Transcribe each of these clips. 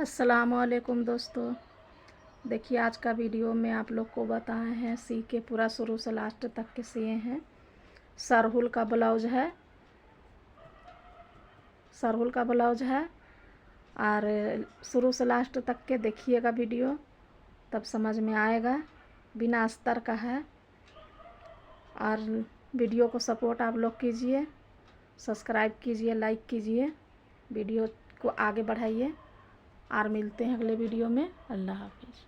अस्सलामुअलैकुम दोस्तों। देखिए आज का वीडियो में आप लोग को बताए हैं सी के पूरा शुरू से लास्ट तक के सिए हैं। सरहुल का ब्लाउज है, सरहुल का ब्लाउज है और शुरू से लास्ट तक के देखिएगा वीडियो, तब समझ में आएगा। बिना अस्तर का है और वीडियो को सपोर्ट आप लोग कीजिए, सब्सक्राइब कीजिए, लाइक कीजिए, वीडियो को आगे बढ़ाइए और मिलते हैं अगले वीडियो में। अल्लाह हाफिज़।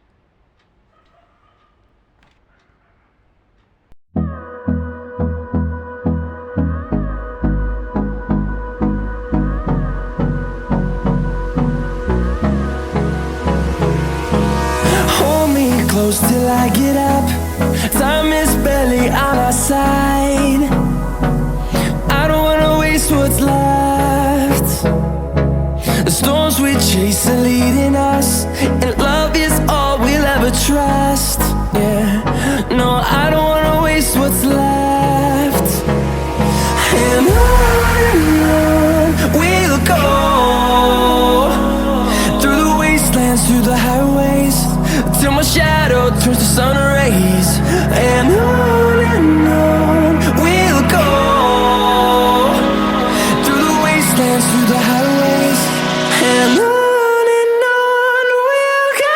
Close till I get up. Time is barely on our side. I don't wanna waste what's left. The storms we chase are leading us, and love is all we'll ever trust. Yeah, no, I don't wanna waste what's left. And on we'll go, through the wastelands, through the highways, till my shadow turns to sun rays. And on we'll go, through the wastelands, through the highways. And on we'll go.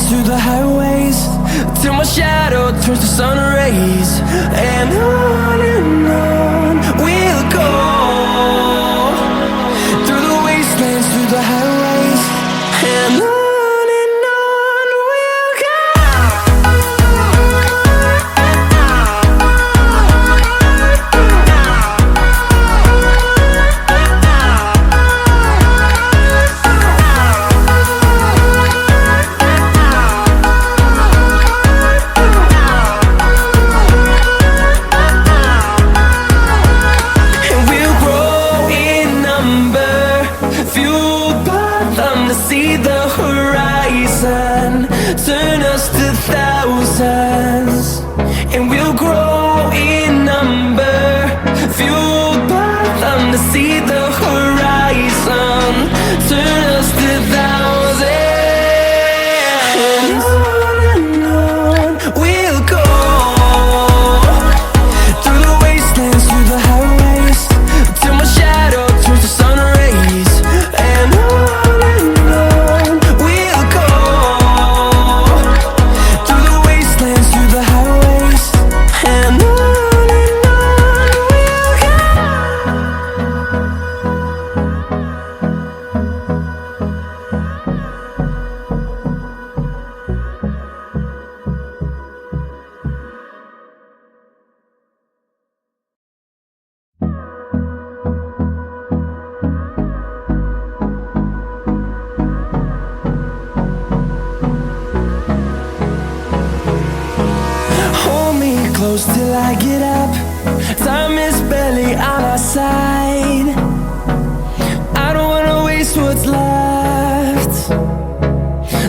Through the highways, till my shadow turns to sun rays. And on we'll go, through the wastelands, through the highways. And on we'll go. See the horizon turn us to thousands, and we'll grow in number, fueled by them to see the horizon turn us to thousands. And on we'll go, through the wastelands, through the highways, till my shadow turns to sun rays. And close till I get up. Time is barely on our side. I don't wanna waste what's left.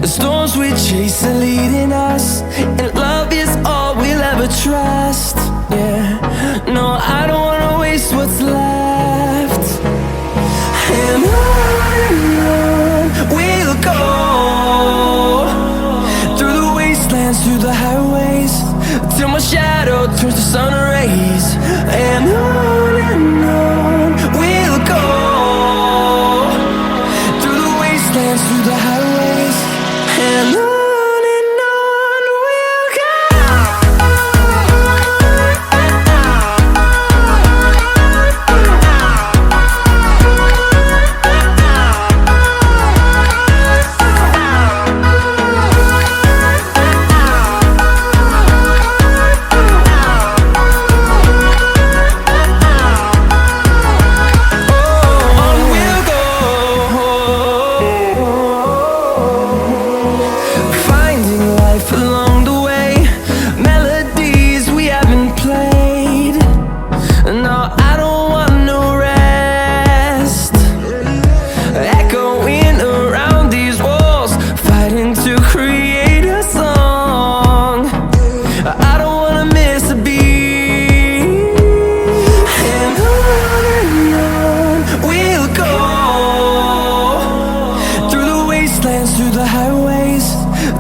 The storms we chase are leading us, and love is all we'll ever trust. Yeah, no, I don't wanna waste what's left. And on we'll go, through the wastelands, through the highways, till my shadow turns to sun rays. And on we'll go, through the wastelands, through the highways. And on we'll go.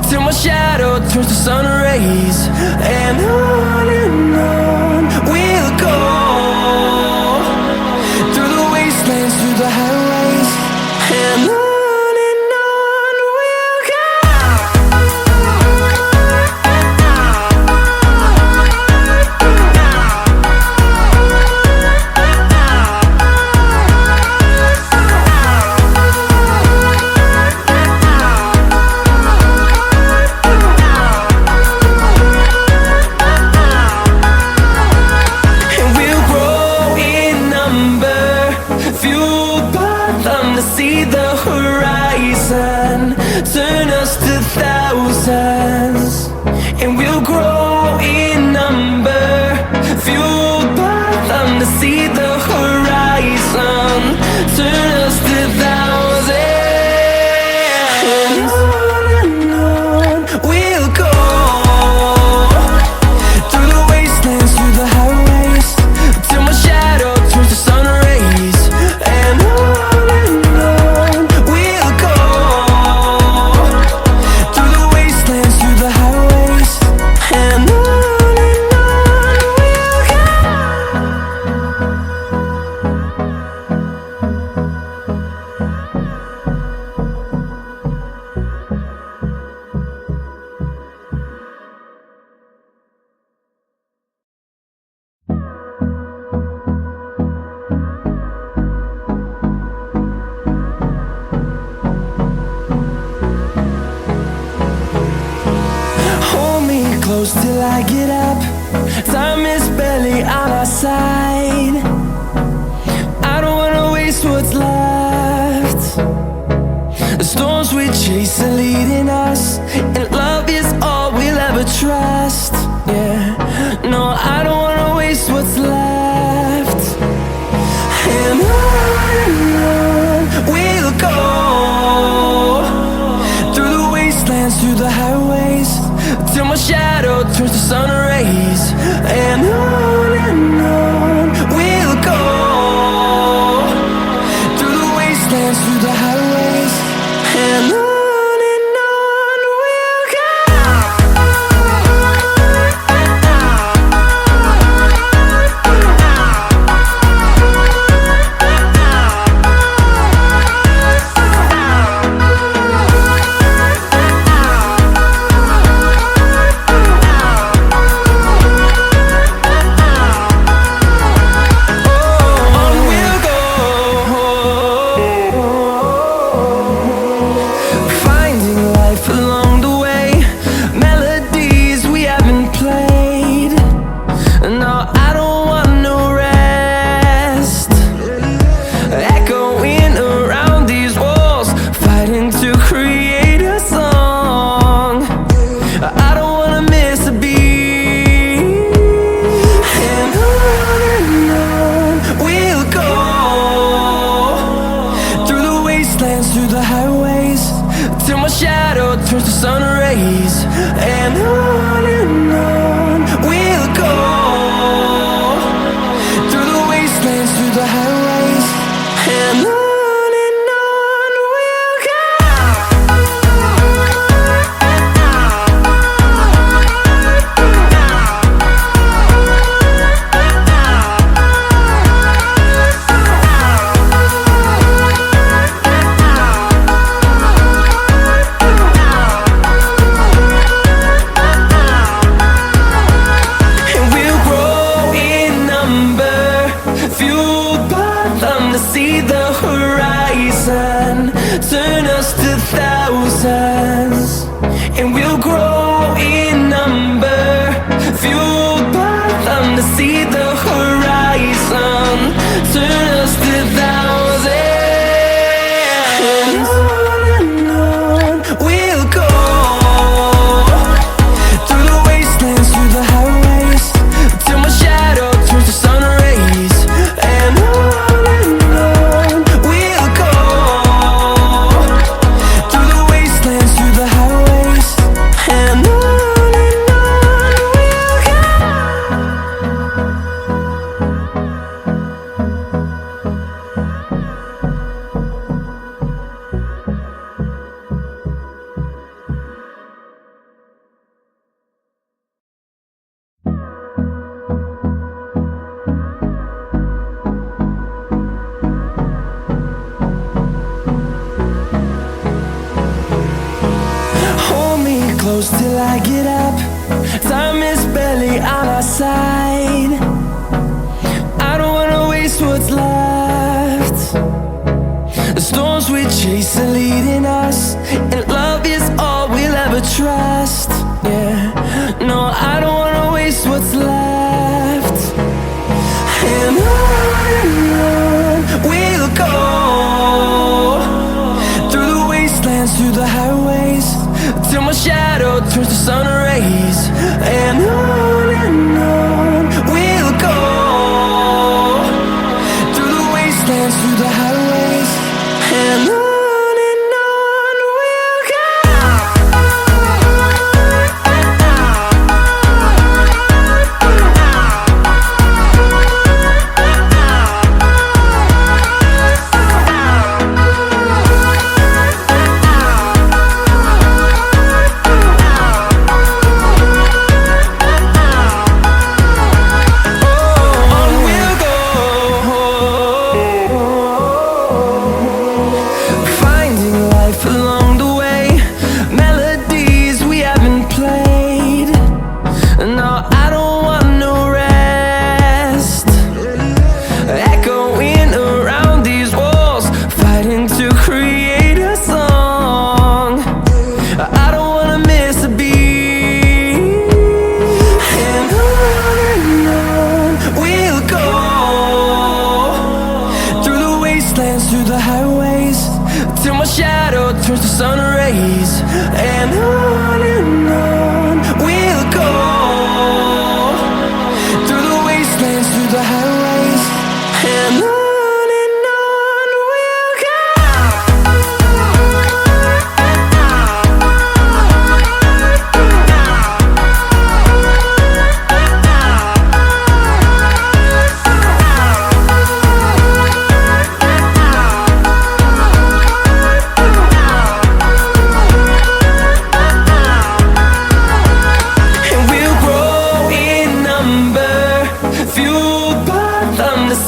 till my shadow turns to sun rays. And on we'll go, through the wastelands, through the highways. And on we'll go. See the horizon, turn us to thousands, and we'll grow in number, fueled by them. To see the horizon, turn us to thousands, and on we'll go, through the wastelands, through the highways, till my shadow turns to sun rays. And close till I get up. Time is barely on our side. I don't wanna waste what's left. The storms we chase are leading us, and love is all we'll ever trust. Yeah, no, I don't wanna waste what's left. And on we'll go, through the wastelands, through the highways, till my shadow turns to sun rays. And on we'll go, through the wastelands, through the highways. And on we'll go. Through the highways, till my shadow turns to sun rays. And on we'll go, through the wastelands, through the highways. And on we'll go. See the horizon, turn us to thousands, and we'll grow in number, fueled by them. To see the horizon, turn us to thousands, and on we'll go, through the wastelands, through the highways, till my shadow turns to sun rays. And on through the wastelands, through the highways. And on close till I get up. Time is barely on our side. I don't wanna waste what's left. The storms we chase are leading us, and love is all we'll ever trust. Yeah, no, I don't wanna waste what's left. And on we'll go, through the wastelands, through the highways, till my shadow turns to sun rays. And on we'll go, through the wastelands, through the highways, and on we'll go. Through the highways, till my shadow turns to sun rays. And on we'll go, through the wastelands, through the highways, and on we'll go.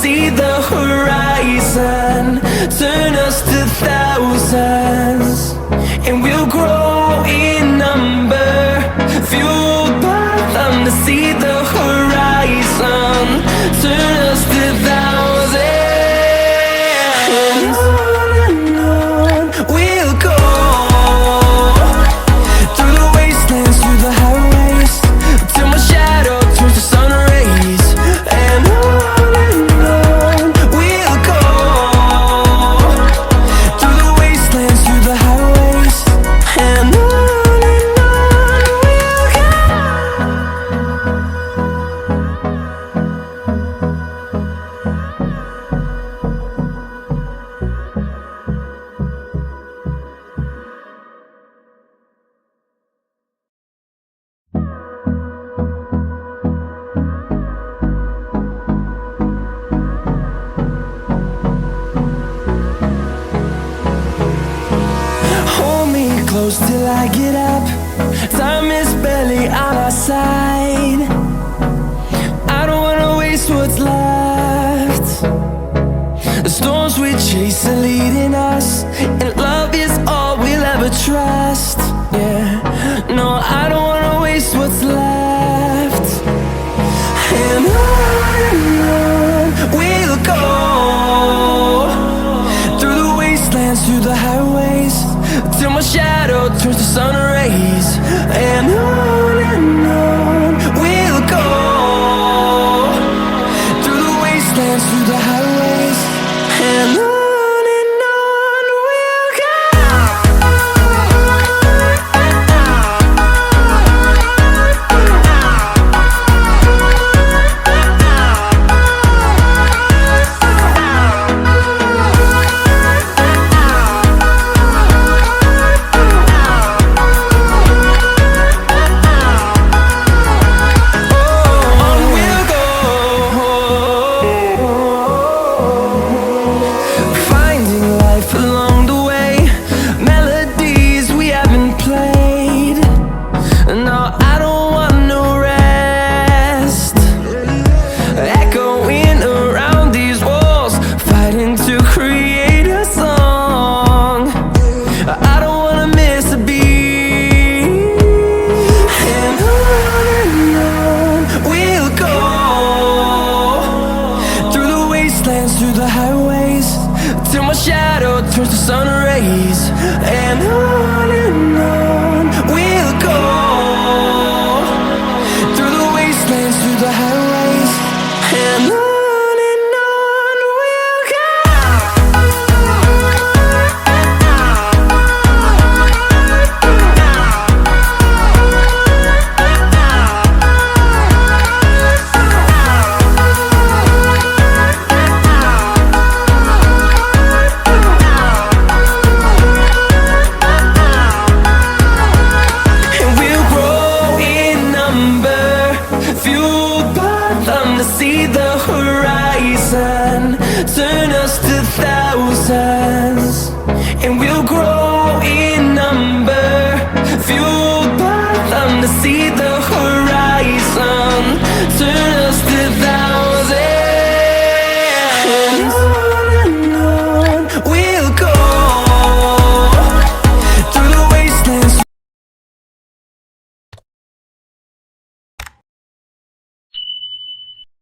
See the horizon turn us to thousands, and we'll grow in number, fueled by them to see the horizon turn us to thousands. And on we'll go, through the wastelands, through the highways, till my shadow turns to sun rays. And close till I get up. Time is barely on our side. I don't wanna waste what's left. The storms we chase are leading us, and love is all we'll ever trust. Yeah, no, I don't wanna waste what's left. And on we'll go, through the wastelands, through the highways, till my shadow turns to sun